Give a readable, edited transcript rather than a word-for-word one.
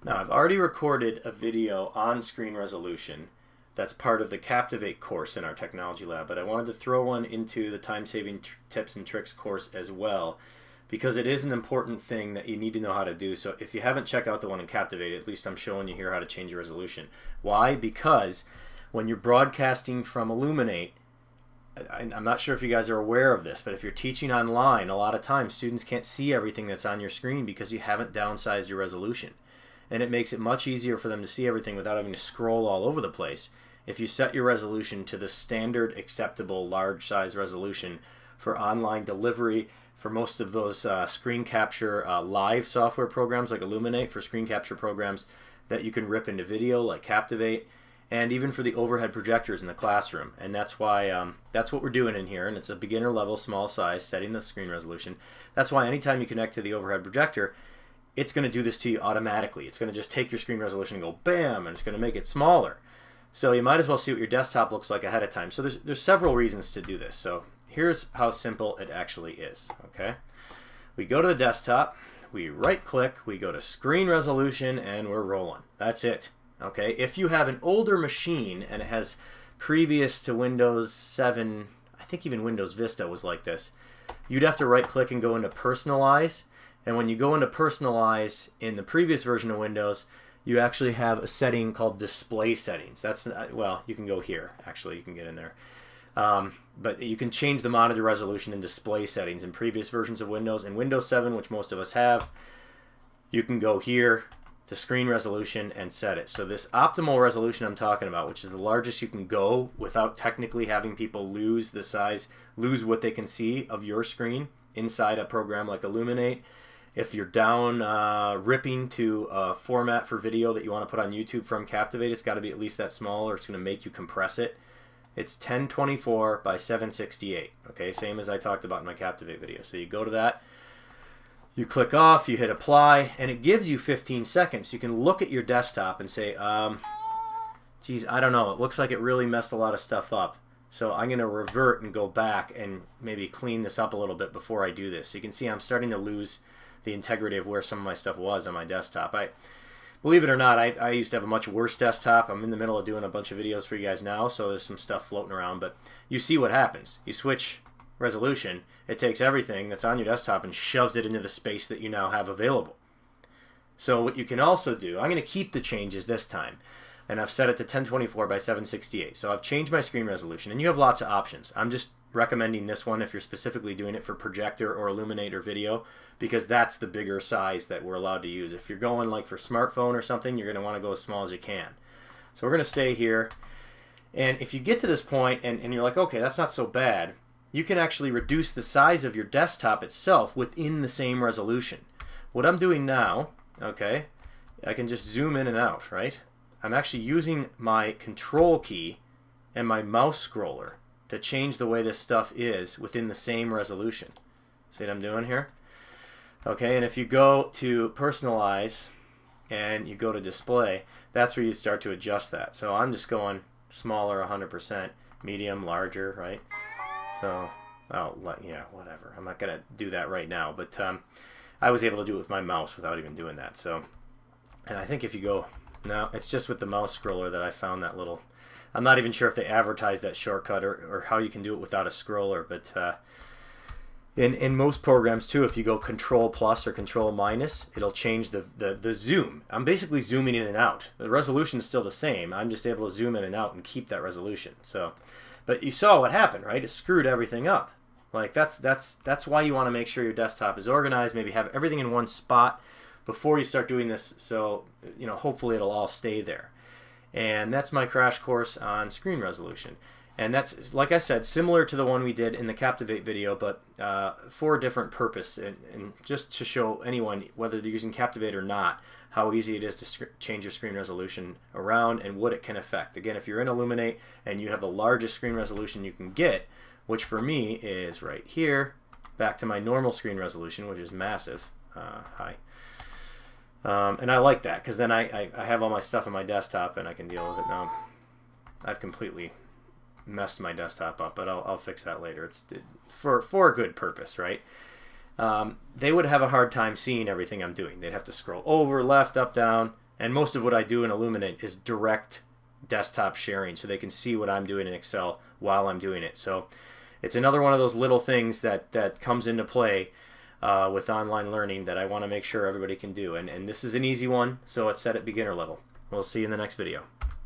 Now, I've already recorded a video on screen resolution that's part of the Captivate course in our technology lab, but I wanted to throw one into the time-saving tips and tricks course as well, because it is an important thing that you need to know how to do. So if you haven't checked out the one in Captivate, at least I'm showing you here how to change your resolution. Why? Because when you're broadcasting from Illuminate, I'm not sure if you guys are aware of this, but if you're teaching online, a lot of times students can't see everything that's on your screen because you haven't downsized your resolution. And it makes it much easier for them to see everything without having to scroll all over the place if you set your resolution to the standard acceptable large size resolution for online delivery, for most of those screen capture live software programs like Illuminate, for screen capture programs that you can rip into video like Captivate, and even for the overhead projectors in the classroom. And that's why that's what we're doing in here, and it's a beginner level small size, setting the screen resolution. That's why anytime you connect to the overhead projector, it's going to do this to you automatically. It's going to just take your screen resolution and go bam, and it's going to make it smaller. So you might as well see what your desktop looks like ahead of time. So there's several reasons to do this. So here's how simple it actually is. Okay, we go to the desktop, we right click, we go to screen resolution, and we're rolling. That's it. Okay, if you have an older machine and it has previous to Windows 7, I think even Windows Vista was like this, you'd have to right click and go into personalize. And when you go into personalize in the previous version of Windows, you actually have a setting called display settings. That's, well, you can go here. Actually, you can get in there. But you can change the monitor resolution in display settings in previous versions of Windows. In Windows 7, which most of us have, you can go here to screen resolution and set it. So this optimal resolution I'm talking about, which is the largest you can go without technically having people lose the size, lose what they can see of your screen inside a program like Illuminate. If you're down ripping to a format for video that you want to put on YouTube from Captivate, it's got to be at least that small or it's going to make you compress it. It's 1024 by 768. Okay, same as I talked about in my Captivate video. So you go to that, you click off, you hit apply, and it gives you 15 seconds. You can look at your desktop and say, geez, I don't know, it looks like it really messed a lot of stuff up. So I'm going to revert and go back and maybe clean this up a little bit before I do this. So you can see I'm starting to lose the integrity of where some of my stuff was on my desktop. Believe it or not, I used to have a much worse desktop. I'm in the middle of doing a bunch of videos for you guys now, so there's some stuff floating around, but you see what happens. You switch resolution, it takes everything that's on your desktop and shoves it into the space that you now have available. So what you can also do, I'm going to keep the changes this time, and I've set it to 1024 by 768. So I've changed my screen resolution, and you have lots of options. I'm just recommending this one if you're specifically doing it for projector or Illuminate or video, because that's the bigger size that we're allowed to use. If you're going like for smartphone or something, you're going to want to go as small as you can. So we're going to stay here, and if you get to this point and you're like, okay, that's not so bad, you can actually reduce the size of your desktop itself within the same resolution. What I'm doing now, okay, I can just zoom in and out, right? I'm actually using my control key and my mouse scroller to change the way this stuff is within the same resolution. See what I'm doing here? Okay, and if you go to personalize and you go to display, that's where you start to adjust that. So I'm just going smaller 100%, medium, larger, right? So, oh, yeah, whatever. I'm not going to do that right now, but I was able to do it with my mouse without even doing that. So, and I think if you go, no, it's just with the mouse scroller that I found that little, I'm not even sure if they advertise that shortcut or how you can do it without a scroller, but in most programs too, if you go Control plus or Control minus, it'll change the zoom. I'm basically zooming in and out. The resolution is still the same. I'm just able to zoom in and out and keep that resolution. So, but you saw what happened, right? It screwed everything up. Like that's why you want to make sure your desktop is organized. Maybe have everything in one spot before you start doing this. So you know, hopefully it'll all stay there. And that's my crash course on screen resolution. And that's, like I said, similar to the one we did in the Captivate video, but for a different purpose, and just to show anyone, whether they're using Captivate or not, how easy it is to change your screen resolution around and what it can affect. Again, if you're in Illuminate and you have the largest screen resolution you can get, which for me is right here, back to my normal screen resolution, which is massive. Hi. And I like that because then I have all my stuff on my desktop and I can deal with it now. I've completely messed my desktop up, but I'll fix that later. It's for a good purpose, right? They would have a hard time seeing everything I'm doing. They'd have to scroll over, left, up, down. And most of what I do in Illuminate is direct desktop sharing, so they can see what I'm doing in Excel while I'm doing it. So it's another one of those little things that comes into play with online learning that I want to make sure everybody can do. And this is an easy one, so it's set at beginner level. We'll see you in the next video.